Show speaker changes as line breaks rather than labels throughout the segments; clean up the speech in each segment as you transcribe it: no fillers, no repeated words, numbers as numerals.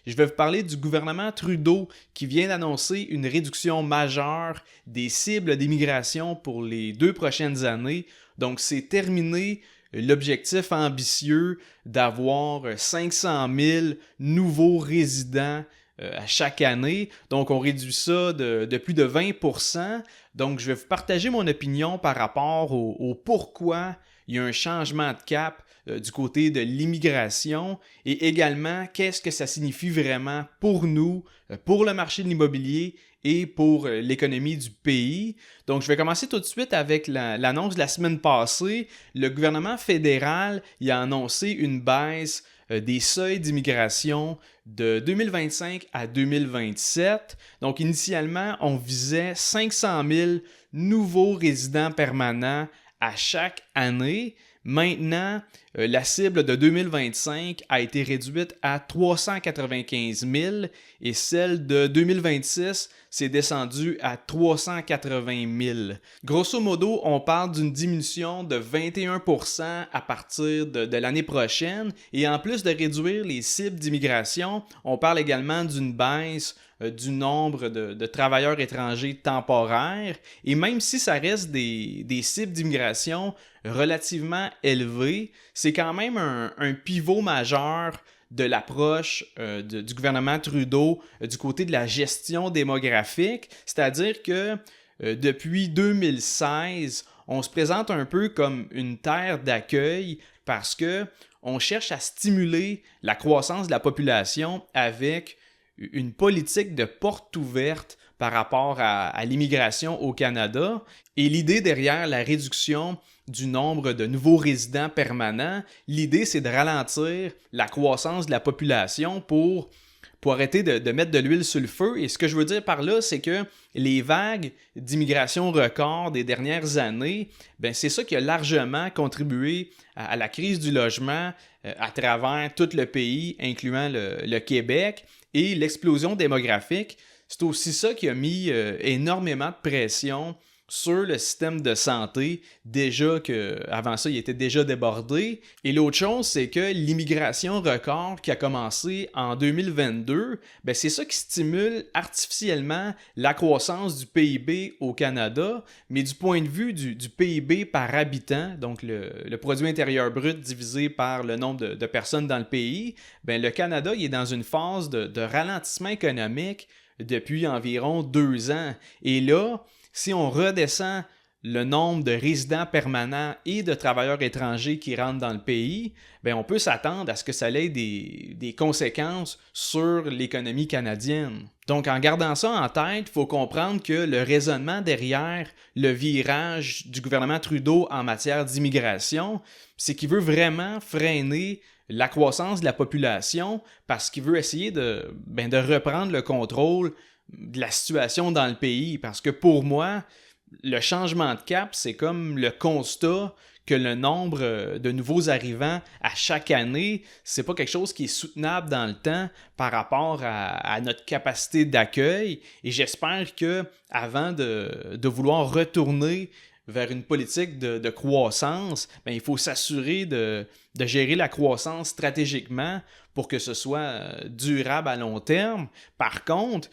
Je vais vous parler du gouvernement Trudeau qui vient d'annoncer une réduction majeure des cibles d'immigration pour les 2 prochaines années. Donc, c'est terminé l'objectif ambitieux d'avoir 500 000 nouveaux résidents à chaque année. Donc, on réduit ça de plus de 20%. Donc, je vais vous partager mon opinion par rapport au pourquoi il y a un changement de cap du côté de l'immigration et également qu'est-ce que ça signifie vraiment pour nous, pour le marché de l'immobilier et pour l'économie du pays. Donc, je vais commencer tout de suite avec l'annonce de la semaine passée. Le gouvernement fédéral il a annoncé une baisse des seuils d'immigration de 2025 à 2027. Donc, initialement, on visait 500 000 nouveaux résidents permanents à chaque année. Maintenant, la cible de 2025 a été réduite à 395 000 et celle de 2026 s'est descendue à 380 000. Grosso modo, on parle d'une diminution de 21% à partir de l'année prochaine et en plus de réduire les cibles d'immigration, on parle également d'une baisse du nombre de travailleurs étrangers temporaires et même si ça reste des cibles d'immigration relativement élevées, c'est quand même un pivot majeur de l'approche du gouvernement Trudeau du côté de la gestion démographique, c'est-à-dire que depuis 2016, on se présente un peu comme une terre d'accueil parce que on cherche à stimuler la croissance de la population avec une politique de porte ouverte par rapport à l'immigration au Canada. Et l'idée derrière la réduction du nombre de nouveaux résidents permanents, l'idée c'est de ralentir la croissance de la population pour arrêter de mettre de l'huile sur le feu. Et ce que je veux dire par là, c'est que les vagues d'immigration record des dernières années, c'est ça qui a largement contribué à la crise du logement à travers tout le pays, incluant le Québec. Et l'explosion démographique, c'est aussi ça qui a mis énormément de pression sur le système de santé, déjà qu'avant ça, il était déjà débordé. Et l'autre chose, c'est que l'immigration record qui a commencé en 2022, c'est ça qui stimule artificiellement la croissance du PIB au Canada, mais du point de vue du PIB par habitant, donc le produit intérieur brut divisé par le nombre de personnes dans le pays, le Canada il est dans une phase de ralentissement économique depuis environ 2 ans. Et là, si on redescend le nombre de résidents permanents et de travailleurs étrangers qui rentrent dans le pays, on peut s'attendre à ce que ça ait des conséquences sur l'économie canadienne. Donc, en gardant ça en tête, il faut comprendre que le raisonnement derrière le virage du gouvernement Trudeau en matière d'immigration, c'est qu'il veut vraiment freiner la croissance de la population parce qu'il veut essayer de reprendre le contrôle de la situation dans le pays. Parce que pour moi, le changement de cap, c'est comme le constat que le nombre de nouveaux arrivants à chaque année, c'est pas quelque chose qui est soutenable dans le temps par rapport à notre capacité d'accueil. Et j'espère que avant de vouloir retourner vers une politique de croissance, il faut s'assurer de gérer la croissance stratégiquement pour que ce soit durable à long terme. Par contre,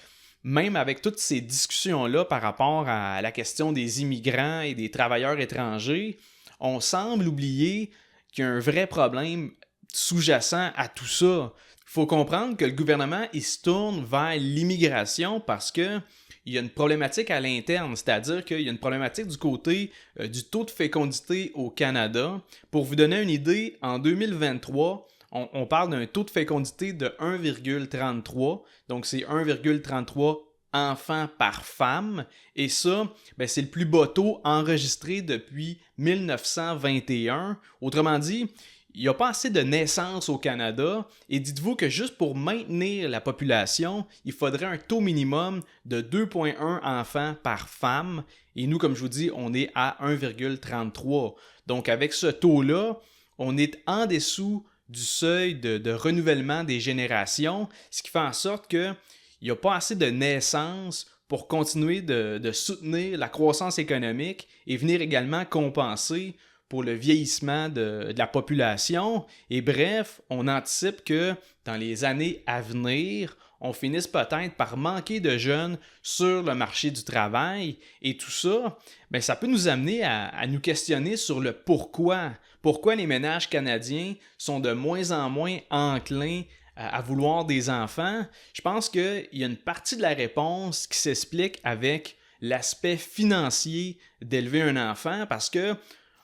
même avec toutes ces discussions-là par rapport à la question des immigrants et des travailleurs étrangers, on semble oublier qu'il y a un vrai problème sous-jacent à tout ça. Il faut comprendre que le gouvernement il se tourne vers l'immigration parce que il y a une problématique à l'interne, c'est-à-dire qu'il y a une problématique du côté du taux de fécondité au Canada. Pour vous donner une idée, en 2023, on parle d'un taux de fécondité de 1,33, donc c'est 1,33 enfants par femme, et ça, c'est le plus bas taux enregistré depuis 1921. Autrement dit, il n'y a pas assez de naissances au Canada, et dites-vous que juste pour maintenir la population, il faudrait un taux minimum de 2,1 enfants par femme, et nous, comme je vous dis, on est à 1,33. Donc avec ce taux-là, on est en dessous du seuil de renouvellement des générations, ce qui fait en sorte qu'il n'y a pas assez de naissances pour continuer de soutenir la croissance économique et venir également compenser pour le vieillissement de la population. Et bref, on anticipe que dans les années à venir, on finisse peut-être par manquer de jeunes sur le marché du travail. Et tout ça, ben, ça peut nous amener à nous questionner sur le pourquoi. Pourquoi les ménages canadiens sont de moins en moins enclins à vouloir des enfants? Je pense qu'il y a une partie de la réponse qui s'explique avec l'aspect financier d'élever un enfant parce que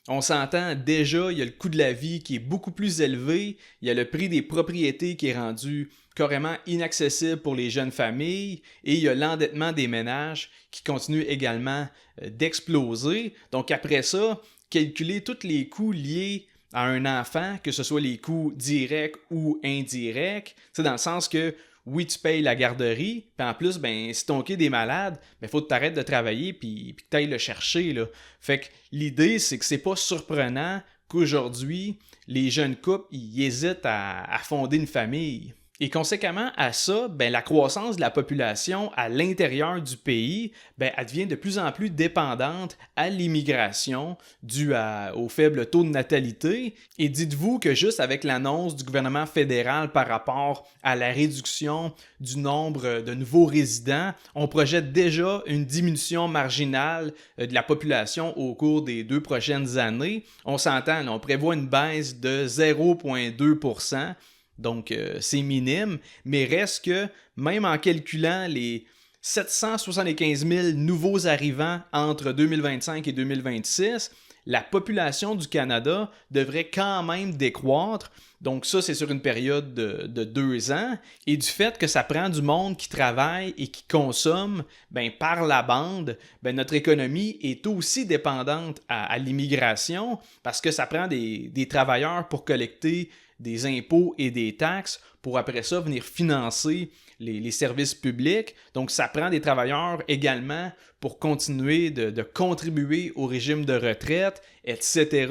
on s'entend déjà, il y a le coût de la vie qui est beaucoup plus élevé, il y a le prix des propriétés qui est rendu carrément inaccessible pour les jeunes familles et il y a l'endettement des ménages qui continue également d'exploser. Donc après ça, calculer tous les coûts liés à un enfant, que ce soit les coûts directs ou indirects, c'est dans le sens que oui, tu payes la garderie, puis en plus, ben, si ton kid est malade, ben, faut que tu arrêtes de travailler puis que tu ailles le chercher, là. Fait que l'idée, c'est que c'est pas surprenant qu'aujourd'hui, les jeunes couples, ils hésitent à fonder une famille. Et conséquemment à ça, ben, la croissance de la population à l'intérieur du pays, ben, elle devient de plus en plus dépendante à l'immigration due au faible taux de natalité. Et dites-vous que juste avec l'annonce du gouvernement fédéral par rapport à la réduction du nombre de nouveaux résidents, on projette déjà une diminution marginale de la population au cours des 2 prochaines années. On s'entend, là, on prévoit une baisse de 0,2%. Donc, c'est minime, mais reste que même en calculant les 775 000 nouveaux arrivants entre 2025 et 2026, la population du Canada devrait quand même décroître. Donc ça, c'est sur une période de 2 ans. Et du fait que ça prend du monde qui travaille et qui consomme, ben, par la bande, ben, notre économie est aussi dépendante à l'immigration parce que ça prend des travailleurs pour collecter des impôts et des taxes pour après ça venir financer les services publics. Donc, ça prend des travailleurs également pour continuer de contribuer au régime de retraite, etc.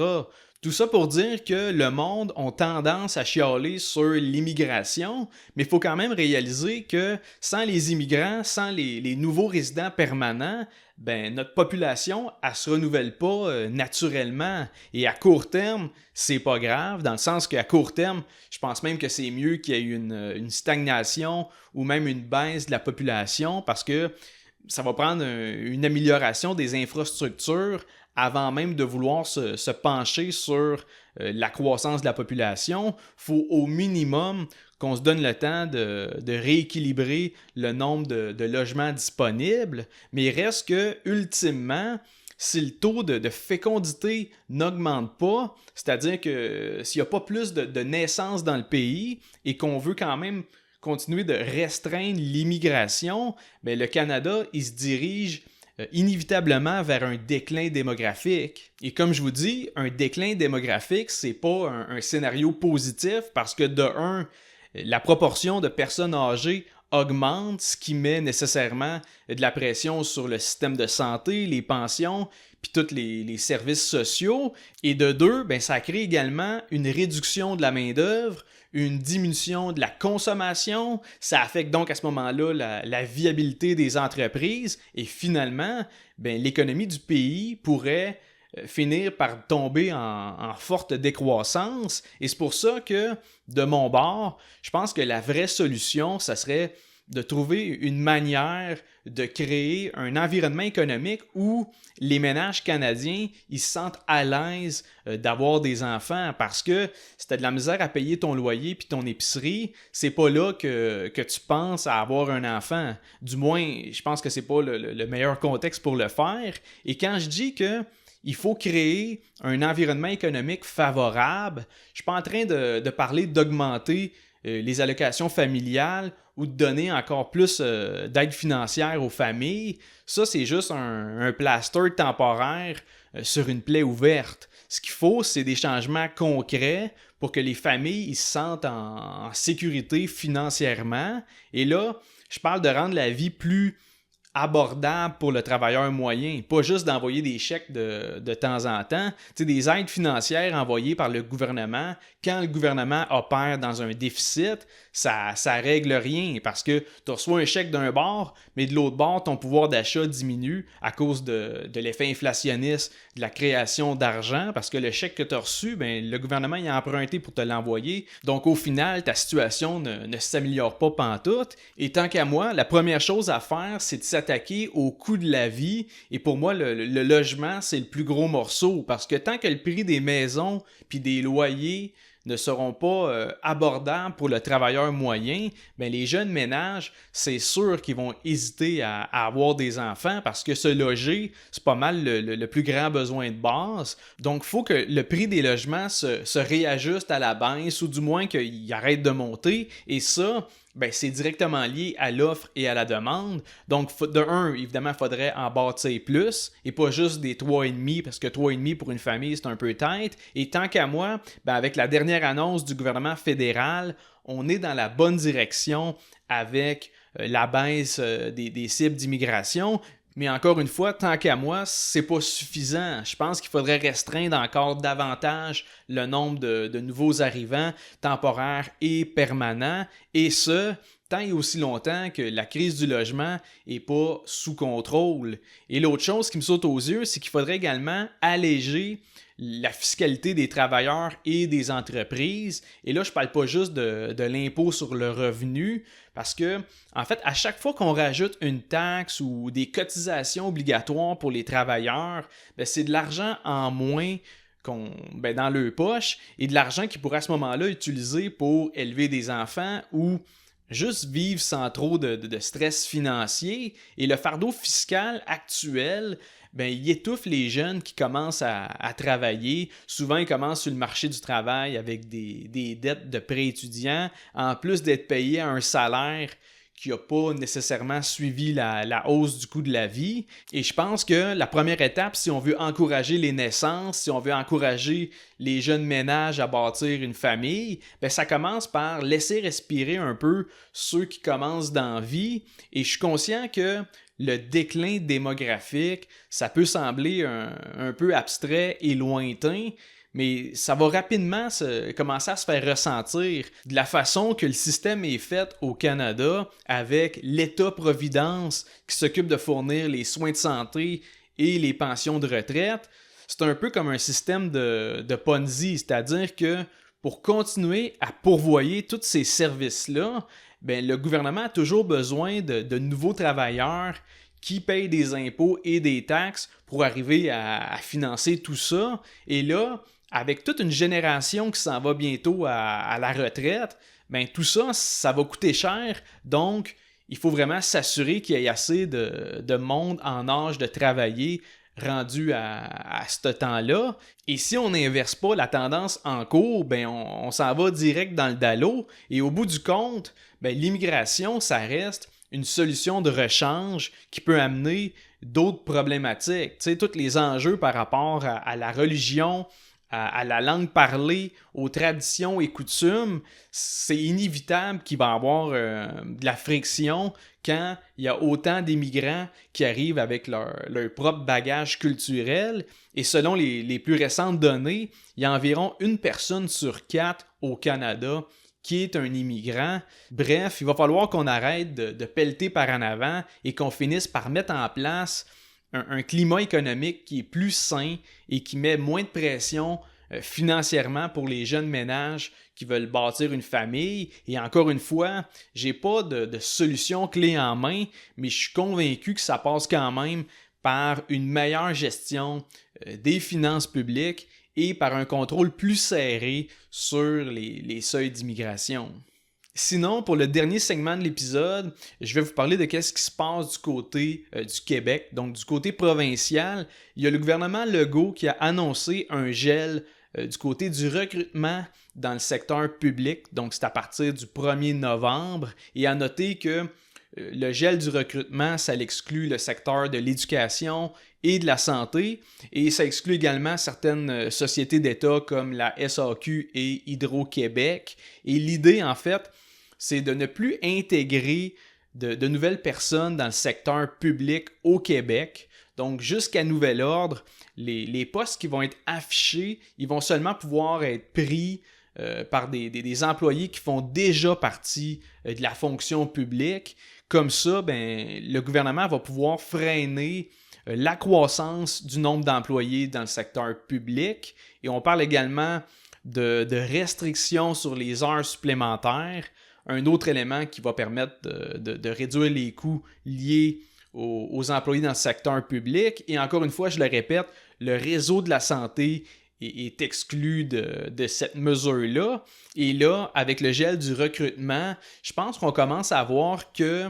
Tout ça pour dire que le monde a tendance à chialer sur l'immigration, mais il faut quand même réaliser que sans les immigrants, sans les nouveaux résidents permanents, ben, notre population, elle se renouvelle pas naturellement. Et à court terme, c'est pas grave, dans le sens qu'à court terme, je pense même que c'est mieux qu'il y ait une stagnation ou même une baisse de la population parce que ça va prendre une amélioration des infrastructures avant même de vouloir se pencher sur la croissance de la population. Il faut au minimum qu'on se donne le temps de rééquilibrer le nombre de logements disponibles, mais il reste que, ultimement, si le taux de fécondité n'augmente pas, c'est-à-dire que s'il n'y a pas plus de naissances dans le pays et qu'on veut quand même continuer de restreindre l'immigration, bien, le Canada, il se dirige inévitablement vers un déclin démographique. Et comme je vous dis, un déclin démographique, c'est pas un scénario positif parce que de un, la proportion de personnes âgées augmente, ce qui met nécessairement de la pression sur le système de santé, les pensions, puis tous les services sociaux. Et de deux, ben, ça crée également une réduction de la main-d'œuvre, une diminution de la consommation, ça affecte donc à ce moment-là la viabilité des entreprises et finalement, ben, l'économie du pays pourrait finir par tomber en forte décroissance et c'est pour ça que, de mon bord, je pense que la vraie solution, ça serait de trouver une manière de créer un environnement économique où les ménages canadiens ils se sentent à l'aise d'avoir des enfants parce que si tu as de la misère à payer ton loyer puis ton épicerie, c'est pas là que tu penses à avoir un enfant. Du moins, je pense que c'est pas le meilleur contexte pour le faire. Et quand je dis que il faut créer un environnement économique favorable, je suis pas en train de parler d'augmenter les allocations familiales ou de donner encore plus d'aide financière aux familles. Ça, c'est juste un plaster temporaire sur une plaie ouverte. Ce qu'il faut, c'est des changements concrets pour que les familles ils se sentent en sécurité financièrement. Et là, je parle de rendre la vie plus abordable pour le travailleur moyen, pas juste d'envoyer des chèques de temps en temps. Tu sais, des aides financières envoyées par le gouvernement, quand le gouvernement opère dans un déficit, ça règle rien parce que tu reçois un chèque d'un bord, mais de l'autre bord, ton pouvoir d'achat diminue à cause de l'effet inflationniste, de la création d'argent, parce que le chèque que tu as reçu, ben, le gouvernement il a emprunté pour te l'envoyer. Donc au final, ta situation ne s'améliore pas pantoute. Et tant qu'à moi, la première chose à faire, c'est de s'attaquer au coût de la vie. Et pour moi, le logement, c'est le plus gros morceau parce que tant que le prix des maisons puis des loyers ne seront pas abordables pour le travailleur moyen, ben les jeunes ménages, c'est sûr qu'ils vont hésiter à avoir des enfants parce que se loger, c'est pas mal le plus grand besoin de base. Donc, il faut que le prix des logements se réajuste à la baisse ou du moins qu'il arrête de monter. Et ça, ben, c'est directement lié à l'offre et à la demande. Donc, de un, évidemment, il faudrait en bâtir plus et pas juste des 3,5 parce que 3,5 pour une famille, c'est un peu tight. Et tant qu'à moi, ben, avec la dernière annonce du gouvernement fédéral, on est dans la bonne direction avec la baisse des cibles d'immigration. Mais encore une fois, tant qu'à moi, c'est pas suffisant. Je pense qu'il faudrait restreindre encore davantage le nombre de nouveaux arrivants temporaires et permanents, et ce, tant et aussi longtemps que la crise du logement n'est pas sous contrôle. Et l'autre chose qui me saute aux yeux, c'est qu'il faudrait également alléger la fiscalité des travailleurs et des entreprises. Et là, je ne parle pas juste de l'impôt sur le revenu, parce que, en fait, à chaque fois qu'on rajoute une taxe ou des cotisations obligatoires pour les travailleurs, ben, c'est de l'argent en moins dans leur poche et de l'argent qu'ils pourraient à ce moment-là utiliser pour élever des enfants ou juste vivre sans trop de stress financier. Et le fardeau fiscal actuel, ben, il étouffe les jeunes qui commencent à travailler. Souvent, ils commencent sur le marché du travail avec des dettes de prêts étudiants, en plus d'être payés à un salaire qui n'a pas nécessairement suivi la hausse du coût de la vie. Et je pense que la première étape, si on veut encourager les naissances, si on veut encourager les jeunes ménages à bâtir une famille, ben ça commence par laisser respirer un peu ceux qui commencent dans la vie. Et je suis conscient que le déclin démographique, ça peut sembler un peu abstrait et lointain, mais ça va rapidement commencer à se faire ressentir de la façon que le système est fait au Canada avec l'État-providence qui s'occupe de fournir les soins de santé et les pensions de retraite. C'est un peu comme un système de Ponzi, c'est-à-dire que pour continuer à pourvoyer tous ces services-là, ben, le gouvernement a toujours besoin de nouveaux travailleurs qui payent des impôts et des taxes pour arriver à financer tout ça. Et là, avec toute une génération qui s'en va bientôt à la retraite, ben tout ça, ça va coûter cher. Donc, il faut vraiment s'assurer qu'il y ait assez de monde en âge de travailler rendu à ce temps-là. Et si on n'inverse pas la tendance en cours, ben on s'en va direct dans le dallo. Et au bout du compte, ben l'immigration, ça reste une solution de rechange qui peut amener d'autres problématiques. Tu sais, tous les enjeux par rapport à la religion, à la langue parlée, aux traditions et coutumes, c'est inévitable qu'il va y avoir de la friction quand il y a autant d'immigrants qui arrivent avec leur propre bagage culturel. Et selon les plus récentes données, il y a environ 1 personne sur 4 au Canada qui est un immigrant. Bref, il va falloir qu'on arrête de pelleter par en avant et qu'on finisse par mettre en place un climat économique qui est plus sain et qui met moins de pression financièrement pour les jeunes ménages qui veulent bâtir une famille. Et encore une fois, j'ai pas de solution clé en main, mais je suis convaincu que ça passe quand même par une meilleure gestion des finances publiques et par un contrôle plus serré sur les seuils d'immigration. Sinon, pour le dernier segment de l'épisode, je vais vous parler de qu'est-ce qui se passe du côté du Québec. Donc, du côté provincial, il y a le gouvernement Legault qui a annoncé un gel du côté du recrutement dans le secteur public. Donc, c'est à partir du 1er novembre. Et à noter que le gel du recrutement, ça exclut le secteur de l'éducation et de la santé, et ça exclut également certaines sociétés d'État comme la SAQ et Hydro-Québec. Et l'idée, en fait, c'est de ne plus intégrer de nouvelles personnes dans le secteur public au Québec. Donc, jusqu'à nouvel ordre, les postes qui vont être affichés, ils vont seulement pouvoir être pris par des employés qui font déjà partie de la fonction publique. Comme ça, le gouvernement va pouvoir freiner la croissance du nombre d'employés dans le secteur public. Et on parle également de restrictions sur les heures supplémentaires, un autre élément qui va permettre de réduire les coûts liés aux employés dans le secteur public. Et encore une fois, je le répète, le réseau de la santé est exclu de cette mesure-là. Et là, avec le gel du recrutement, je pense qu'on commence à voir que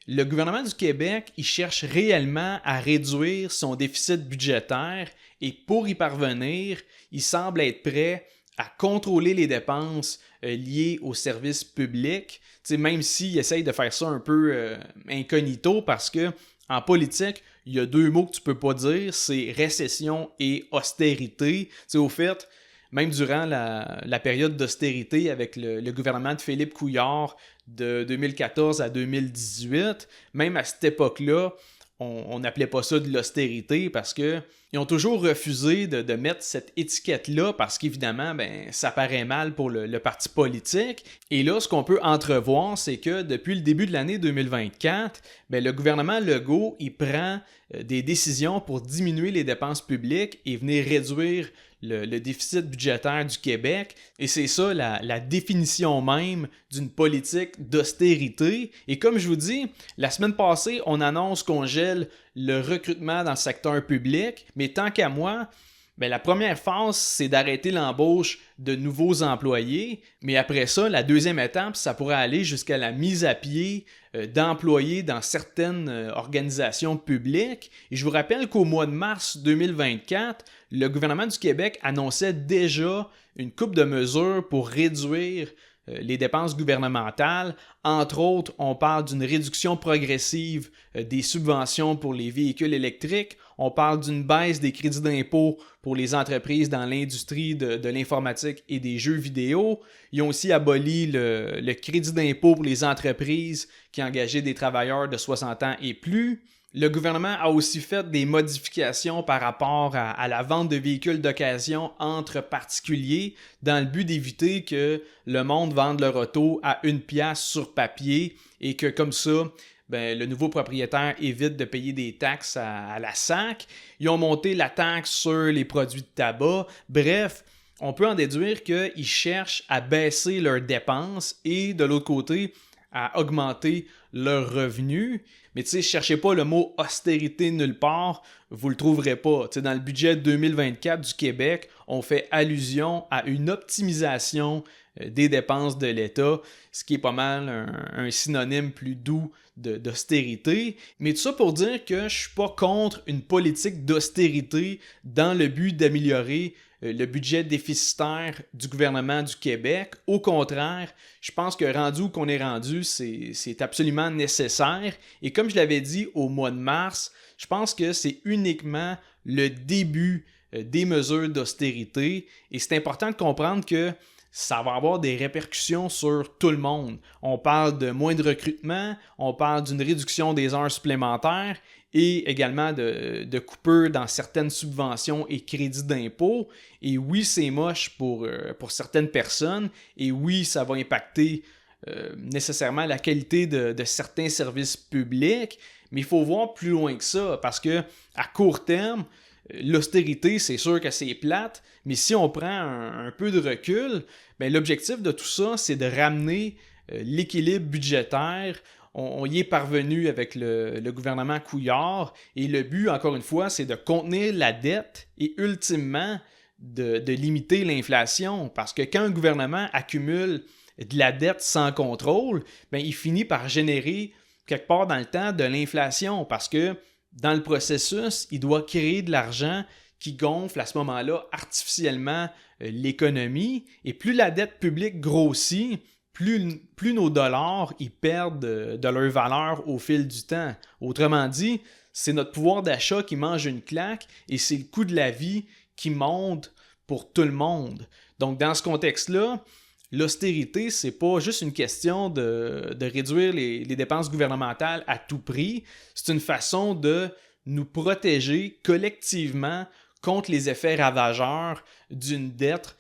le gouvernement du Québec, il cherche réellement à réduire son déficit budgétaire et pour y parvenir, il semble être prêt à contrôler les dépenses liées aux services publics, même s'il essaye de faire ça un peu incognito parce que en politique, il y a deux mots que tu peux pas dire, c'est récession et austérité. Au fait, même durant la période d'austérité avec le gouvernement de Philippe Couillard de 2014 à 2018, même à cette époque-là, on n'appelait pas ça de l'austérité parce qu'ils ont toujours refusé de mettre cette étiquette-là parce qu'évidemment, ça paraît mal pour le parti politique. Et là, ce qu'on peut entrevoir, c'est que depuis le début de l'année 2024, le gouvernement Legault, il prend des décisions pour diminuer les dépenses publiques et venir réduire le déficit budgétaire du Québec. Et c'est ça la définition même d'une politique d'austérité. Et comme je vous dis, la semaine passée, on annonce qu'on gèle le recrutement dans le secteur public. Mais tant qu'à moi, la première phase, c'est d'arrêter l'embauche de nouveaux employés. Mais après ça, la deuxième étape, ça pourrait aller jusqu'à la mise à pied d'employés dans certaines organisations publiques. Et je vous rappelle qu'au mois de mars 2024, le gouvernement du Québec annonçait déjà une couple de mesures pour réduire les dépenses gouvernementales. Entre autres, on parle d'une réduction progressive des subventions pour les véhicules électriques. On parle d'une baisse des crédits d'impôt pour les entreprises dans l'industrie de l'informatique et des jeux vidéo. Ils ont aussi aboli le crédit d'impôt pour les entreprises qui engageaient des travailleurs de 60 ans et plus. Le gouvernement a aussi fait des modifications par rapport à la vente de véhicules d'occasion entre particuliers dans le but d'éviter que le monde vende leur auto à 1$ sur papier et que comme ça, le nouveau propriétaire évite de payer des taxes à la SAC. Ils ont monté la taxe sur les produits de tabac. Bref, on peut en déduire qu'ils cherchent à baisser leurs dépenses et de l'autre côté, à augmenter leurs revenus. Mais cherchez pas le mot austérité nulle part, vous le trouverez pas. Dans le budget 2024 du Québec, on fait allusion à une optimisation des dépenses de l'État, ce qui est pas mal un synonyme plus doux d'austérité. Mais tout ça pour dire que je suis pas contre une politique d'austérité dans le but d'améliorer le budget déficitaire du gouvernement du Québec. Au contraire, je pense que rendu où qu'on est rendu, c'est absolument nécessaire. Et comme je l'avais dit au mois de mars, je pense que c'est uniquement le début des mesures d'austérité. Et c'est important de comprendre que ça va avoir des répercussions sur tout le monde. On parle de moins de recrutement, on parle d'une réduction des heures supplémentaires et également de coupures dans certaines subventions et crédits d'impôt. Et oui, c'est moche pour certaines personnes et oui, ça va impacter nécessairement la qualité de certains services publics, mais il faut voir plus loin que ça parce que à court terme, l'austérité, c'est sûr que c'est plate, mais si on prend un peu de recul, l'objectif de tout ça, c'est de ramener l'équilibre budgétaire. On y est parvenu avec le gouvernement Couillard et le but, encore une fois, c'est de contenir la dette et ultimement de limiter l'inflation parce que quand un gouvernement accumule de la dette sans contrôle, il finit par générer quelque part dans le temps de l'inflation parce que dans le processus, il doit créer de l'argent qui gonfle à ce moment-là artificiellement l'économie. Et plus la dette publique grossit, plus nos dollars ils perdent de leur valeur au fil du temps. Autrement dit, c'est notre pouvoir d'achat qui mange une claque et c'est le coût de la vie qui monte pour tout le monde. Donc dans ce contexte-là, l'austérité, c'est pas juste une question de réduire les dépenses gouvernementales à tout prix, c'est une façon de nous protéger collectivement contre les effets ravageurs d'une dette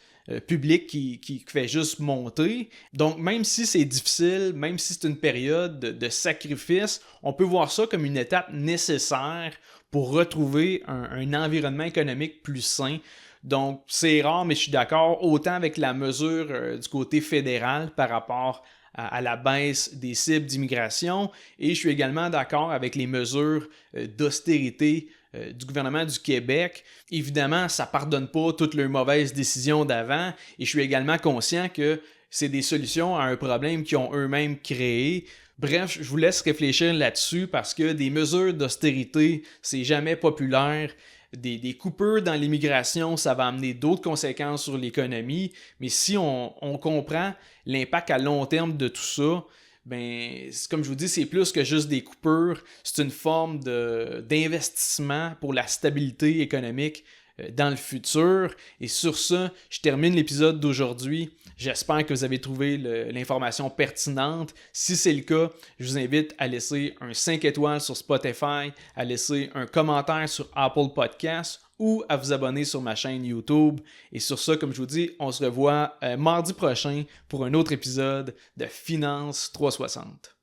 publique qui fait juste monter. Donc, même si c'est difficile, même si c'est une période de sacrifice, on peut voir ça comme une étape nécessaire pour retrouver un environnement économique plus sain. Donc, c'est rare, mais je suis d'accord autant avec la mesure du côté fédéral par rapport à la baisse des cibles d'immigration et je suis également d'accord avec les mesures d'austérité du gouvernement du Québec. Évidemment, ça ne pardonne pas toutes leurs mauvaises décisions d'avant et je suis également conscient que c'est des solutions à un problème qu'ils ont eux-mêmes créé. Bref, je vous laisse réfléchir là-dessus parce que des mesures d'austérité, c'est jamais populaire. Des coupures dans l'immigration, ça va amener d'autres conséquences sur l'économie. Mais si on comprend l'impact à long terme de tout ça, ben, comme je vous dis, c'est plus que juste des coupures. C'est une forme d'investissement pour la stabilité économique dans le futur. Et sur ça, je termine l'épisode d'aujourd'hui. J'espère que vous avez trouvé l'information pertinente. Si c'est le cas, je vous invite à laisser un 5 étoiles sur Spotify, à laisser un commentaire sur Apple Podcasts ou à vous abonner sur ma chaîne YouTube. Et sur ça, comme je vous dis, on se revoit mardi prochain pour un autre épisode de Finance 360.